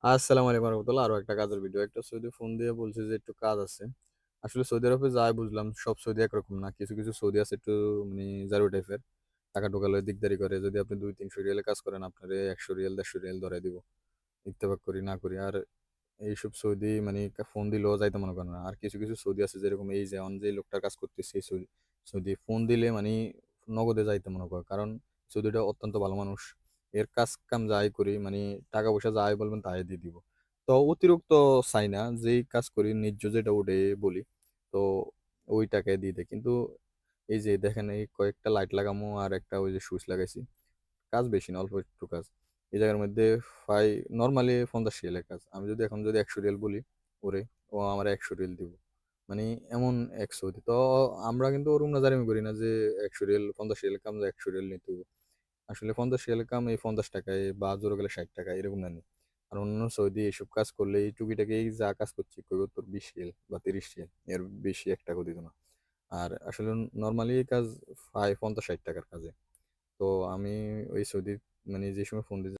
আসসালামু আলাইকুম রহমতুল্লাহ। আরো একটা কাজের ভিডিও। একটা সৌদি ফোন দিয়ে বলছে যে একটু কাজ আছে। আসলে সৌদি আরবে যাই বুঝলাম সব সৌদি একরকম না। কিছু, কিছু সৌদি আছে একটু মানে জারু টাইপের। টাকা ঢোকালে দিকদারি করে। যদি আপনি ২-৩০০ রিয়ালে কাজ করেন আপনারে ১০০ রিয়াল ১৫০ রিয়াল ধরায় দিব। ইত্তেফাক করি না করি। আর এইসব সৌদি মানে ফোন দিলেও যাইতে মনে করে না। আর কিছু, কিছু সৌদি আছে যেরকম এই যে যে লোকটার কাজ করতেছে এই সৌদি ফোন দিলে মানে নগদে যাইতে মনে করে। কারণ সৌদিটা অত্যন্ত ভালো মানুষ। এর কাজ কাম যাই করি মানে টাকা পয়সা যাই বলবেন তাই দিয়ে দিব। তো অতিরিক্ত চাই না। যেই কাজ করি ন্যায্য যেটা ওটাই বলি। তো ওই টাকায় দিয়ে দেয়। কিন্তু এই যে দেখেন এই কয়েকটা লাইট লাগামু আর একটা ওই যে সুইচ লাগাইছি। কাজ বেশি না, অল্প একটু কাজ। এই জায়গার মধ্যে প্রায় নরমালি ৫০ রিয়ালের কাজ। আমি যদি এখন যদি ১০০ রিয়াল বলি ওরে, ও আমার ১০০ রিয়াল দিব। মানে এমন ১০০ তো আমরা কিন্তু ওরকম নাজারামি করি না যে ১০০ রিয়াল ৫০ রিয়ালের কাম যে ১০০ রিয়াল নিতে হবে। আসলে ৫০ রিয়ালের কাম এই ৳৫০ বা জোরে গেলে ৳৬০ এরকম না নি। আর অন্যান্য সৌদি এসব কাজ করলে এই টুকিটাকি যা কাজ করছি কইব তোর ২০ রিয়াল বা ৩০ রিয়াল। এর বেশি ৳১ দিত না। আর আসলে নরমালি এই কাজ প্রায় ৳৫০-৬০ কাজে। তো আমি ওই সৌদি মানে যে সময় ফোন দিতে